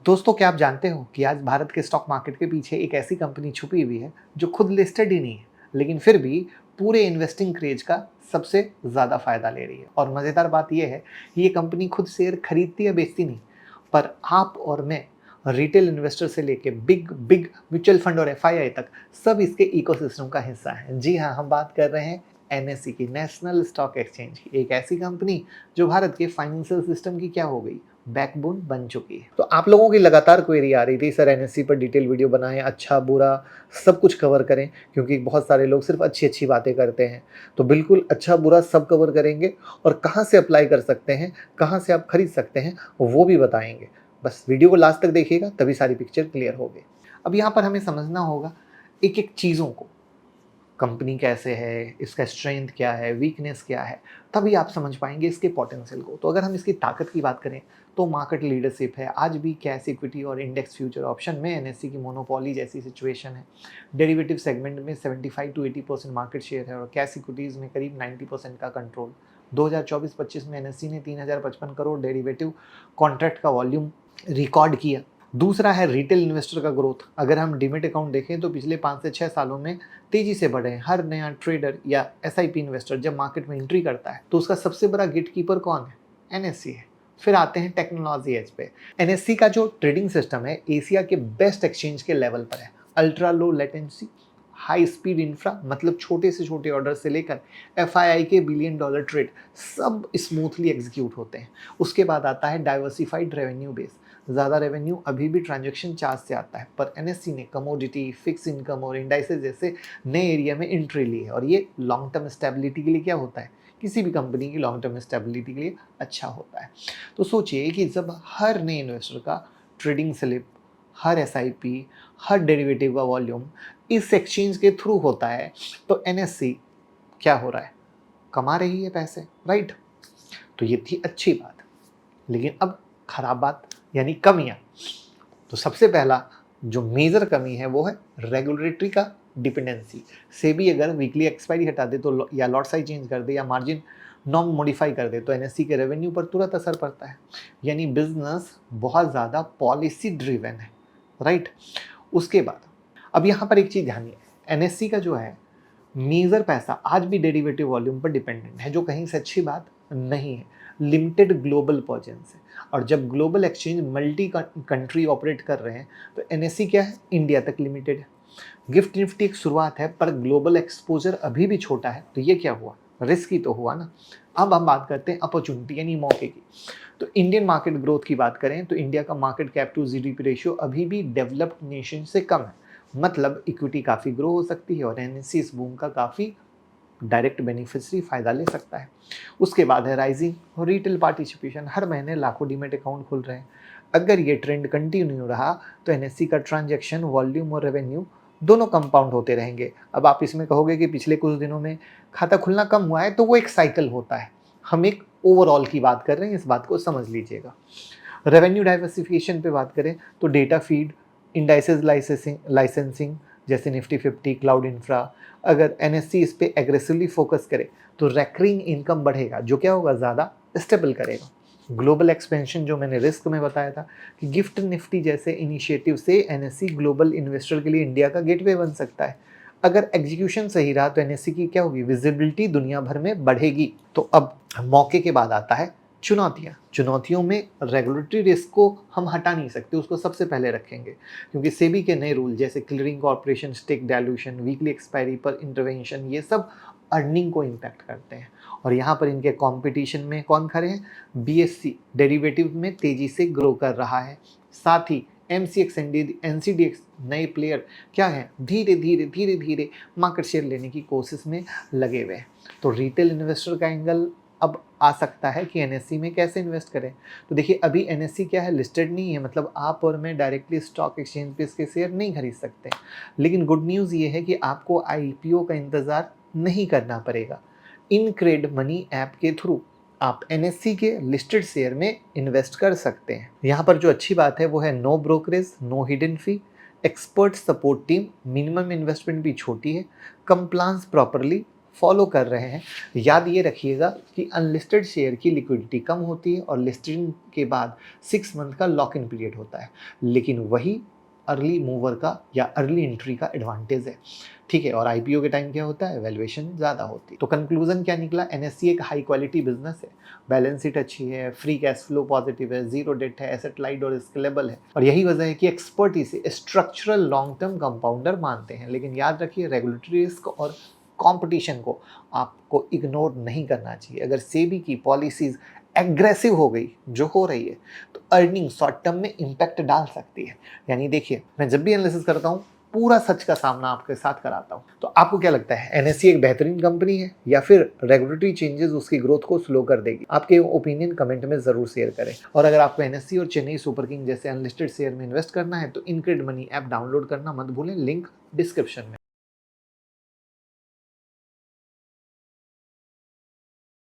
दोस्तों, क्या आप जानते हो कि आज भारत के स्टॉक मार्केट के पीछे एक ऐसी कंपनी छुपी हुई है जो खुद लिस्टेड ही नहीं है, लेकिन फिर भी पूरे इन्वेस्टिंग क्रेज का सबसे ज़्यादा फायदा ले रही है। और मज़ेदार बात यह है कि ये कंपनी खुद शेयर खरीदती या बेचती नहीं, पर आप और मैं, रिटेल इन्वेस्टर से लेके बिग बिग म्यूचुअल फंड और एफआईआई तक, सब इसके इकोसिस्टम का हिस्सा हैं। जी हाँ, हम बात कर रहे हैं एनएससी की, नेशनल स्टॉक एक्सचेंज की। एक ऐसी कंपनी जो भारत के फाइनेंशियल सिस्टम की क्या हो गई, बैकबोन बन चुकी है। तो आप लोगों की लगातार क्वेरी आ रही थी, सर एनएससी पर डिटेल वीडियो बनाएं, अच्छा बुरा सब कुछ कवर करें, क्योंकि बहुत सारे लोग सिर्फ अच्छी अच्छी बातें करते हैं। तो बिल्कुल अच्छा बुरा सब कवर करेंगे, और कहाँ से अप्लाई कर सकते हैं, कहाँ से आप खरीद सकते हैं, वो भी बताएंगे। बस वीडियो को लास्ट तक देखिएगा, तभी सारी पिक्चर क्लियर होगी। अब यहाँ पर हमें समझना होगा एक एक चीज़ों को, कंपनी कैसे है, इसका स्ट्रेंथ क्या है, वीकनेस क्या है, तभी आप समझ पाएंगे इसके पोटेंशियल को। तो अगर हम इसकी ताकत की बात करें तो मार्केट लीडरशिप है। आज भी कैश इक्विटी और इंडेक्स फ्यूचर ऑप्शन में एनएससी की मोनोपोली जैसी सिचुएशन है। डेरिवेटिव सेगमेंट में 75 to 80% मार्केट शेयर है, और कैश इक्विटीज़ में करीब 90% का कंट्रोल। 2024-25 में एनएससी ने 3055 करोड़ डेरिवेटिव कॉन्ट्रैक्ट का वॉल्यूम रिकॉर्ड किया। दूसरा है रिटेल इन्वेस्टर का ग्रोथ। अगर हम डीमेट अकाउंट देखें तो पिछले 5 से 6 सालों में तेजी से बढ़े हैं। हर नया ट्रेडर या एसआईपी इन्वेस्टर जब मार्केट में एंट्री करता है तो उसका सबसे बड़ा गेटकीपर कौन है? एनएससी है। फिर आते हैं टेक्नोलॉजी एज पे। एनएससी का जो ट्रेडिंग सिस्टम है एशिया के बेस्ट एक्सचेंज के लेवल पर है। Ultra low latency, high speed infra, मतलब छोटे से छोटे ऑर्डर से लेकर एफआईआई के बिलियन डॉलर ट्रेड सब स्मूथली एग्जीक्यूट होते हैं। उसके बाद आता है डाइवर्सिफाइड रेवेन्यू बेस। ज़्यादा रेवेन्यू अभी भी ट्रांजैक्शन चार्ज से आता है, पर एनएससी ने कमोडिटी, फिक्स इनकम और इंडाइसेस जैसे नए एरिया में एंट्री ली है। और ये लॉन्ग टर्म स्टेबिलिटी के लिए क्या होता है, किसी भी कंपनी की लॉन्ग टर्म स्टेबिलिटी के लिए अच्छा होता है। तो सोचिए कि जब हर नए इन्वेस्टर का ट्रेडिंग स्लिप, हर एसआईपी, हर डेरिवेटिव का वॉल्यूम इस एक्सचेंज के थ्रू होता है, तो एनएससी क्या हो रहा है, कमा रही है पैसे, राइट। तो ये थी अच्छी बात। लेकिन अब खराब बात, यानी कमियां। तो सबसे पहला जो मेजर कमी है वो है रेगुलेटरी का डिपेंडेंसी। सेबी अगर वीकली एक्सपायरी हटा दे तो, या लॉट साइज चेंज कर दे, या मार्जिन नॉर्म मॉडिफाई कर दे, तो एनएससी के रेवेन्यू पर तुरंत असर पड़ता है। यानी बिजनेस बहुत ज़्यादा पॉलिसी ड्रिवन है, राइट। उसके बाद अब यहाँ पर एक चीज़ ध्यान है, एनएससी का जो है मेजर पैसा आज भी डेरिवेटिव वॉल्यूम पर डिपेंडेंट है, जो कहीं से अच्छी बात नहीं है। लिमिटेड ग्लोबल प्रेजेंस है, और जब global exchange multi country operate कर रहे हैं तो एनएससी क्या है, इंडिया तक लिमिटेड है। गिफ्ट निफ्टी एक शुरुआत है, पर ग्लोबल एक्सपोजर अभी भी छोटा है। तो ये क्या हुआ, रिस्क ही तो हुआ ना। अब हम बात करते हैं अपॉर्चुनिटी यानी मौके की। तो इंडियन मार्केट ग्रोथ की बात करें तो इंडिया का market cap to GDP ratio अभी भी डेवलप्ड नेशन से कम है। मतलब इक्विटी काफ़ी ग्रो हो सकती है, और एनएससी इस बूम का काफ़ी डायरेक्ट बेनिफिशियरी फायदा ले सकता है। उसके बाद है राइजिंग और रिटेल पार्टिसिपेशन। हर महीने लाखों डीमेट अकाउंट खुल रहे हैं। अगर ये ट्रेंड कंटिन्यू रहा तो एनएससी का ट्रांजैक्शन वॉल्यूम और रेवेन्यू दोनों कंपाउंड होते रहेंगे। अब आप इसमें कहोगे कि पिछले कुछ दिनों में खाता खुलना कम हुआ है, तो वो एक साइकिल होता है। हम एक ओवरऑल की बात कर रहे हैं, इस बात को समझ लीजिएगा। रेवेन्यू डाइवर्सिफिकेशन पे बात करें तो डेटा फीड, इंडाइसेस लाइसेंसिंग जैसे निफ्टी 50, क्लाउड इंफ्रा, अगर एनएससी इस पे एग्रेसिवली फोकस करे तो रेकरिंग इनकम बढ़ेगा, जो क्या होगा, ज़्यादा स्टेबल करेगा। ग्लोबल एक्सपेंशन, जो मैंने रिस्क में बताया था कि गिफ्ट निफ्टी जैसे इनिशिएटिव से एनएससी ग्लोबल इन्वेस्टर के लिए इंडिया का गेटवे बन सकता है। अगर एग्जीक्यूशन सही रहा तो एनएससी की क्या होगी, विजिबिलिटी दुनिया भर में बढ़ेगी। तो अब मौके के बाद आता है चुनौतियाँ। चुनौतियों में रेगुलेटरी रिस्क को हम हटा नहीं सकते, उसको सबसे पहले रखेंगे, क्योंकि सेबी के नए रूल जैसे clearing corporation, stake dilution, weekly expiry पर इंटरवेंशन, ये सब अर्निंग को इम्पैक्ट करते हैं। और यहाँ पर इनके कंपटीशन में कौन खड़े हैं, बीएससी डेरिवेटिव में तेजी से ग्रो कर रहा है। साथ ही एमसीएक्स, एनसीडीएक्स नए प्लेयर क्या है, धीरे धीरे मार्केट शेयर लेने की कोशिश में लगे हुए हैं। तो रिटेल इन्वेस्टर का एंगल अब आ सकता है कि एनएससी में कैसे इन्वेस्ट करें। तो देखिए, अभी एनएससी क्या है, लिस्टेड नहीं है, मतलब आप और मैं डायरेक्टली स्टॉक एक्सचेंज पे इसके शेयर नहीं खरीद सकते। लेकिन गुड न्यूज़ ये है कि आपको आईपीओ का इंतज़ार नहीं करना पड़ेगा। इनक्रेड मनी ऐप के थ्रू आप एनएससी के लिस्टेड शेयर में इन्वेस्ट कर सकते हैं। यहाँ पर जो अच्छी बात है वो है no brokerage, no hidden fee, expert support team, minimum investment भी छोटी है, कंप्लायंस प्रॉपरली फॉलो कर रहे हैं, याद ये रखिएगा कि अनलिस्टेड शेयर की लिक्विडिटी कम होती है और लिस्टिंग के बाद 6 मंथ का लॉक इन पीरियड होता है, लेकिन वही अर्ली मूवर का या अर्ली एंट्री का एडवांटेज है। ठीक है, और आईपीओ के टाइम क्या होता है, वैल्यूएशन ज़्यादा होती है। तो कंक्लूजन क्या निकला, एनएससी एक हाई क्वालिटी बिजनेस है, बैलेंस शीट अच्छी है, फ्री कैश फ्लो पॉजिटिव है, जीरो डेट है, एसेट लाइट और स्केलेबल है। और यही वजह है कि एक्सपर्ट इसे स्ट्रक्चरल लॉन्ग टर्म कंपाउंडर मानते हैं। लेकिन याद रखिए, रेगुलेटरी रिस्क और कंपटीशन को आपको इग्नोर नहीं करना चाहिए। अगर सेबी की पॉलिसीज एग्रेसिव हो गई, जो हो रही है, तो अर्निंग शॉर्ट टर्म में इम्पैक्ट डाल सकती है। यानी देखिए, मैं जब भी एनालिसिस करता हूँ पूरा सच का सामना आपके साथ कराता हूँ। तो आपको क्या लगता है, एनएससी एक बेहतरीन कंपनी है या फिर रेगुलेटरी चेंजेस उसकी ग्रोथ को स्लो कर देगी? आपके ओपिनियन कमेंट में जरूर शेयर करें। और अगर आपको एनएससी और चेन्नई सुपर किंग जैसे अनलिस्टेड शेयर में इन्वेस्ट करना है तो इनक्रेड मनी ऐप डाउनलोड करना मत भूलें, लिंक डिस्क्रिप्शन में।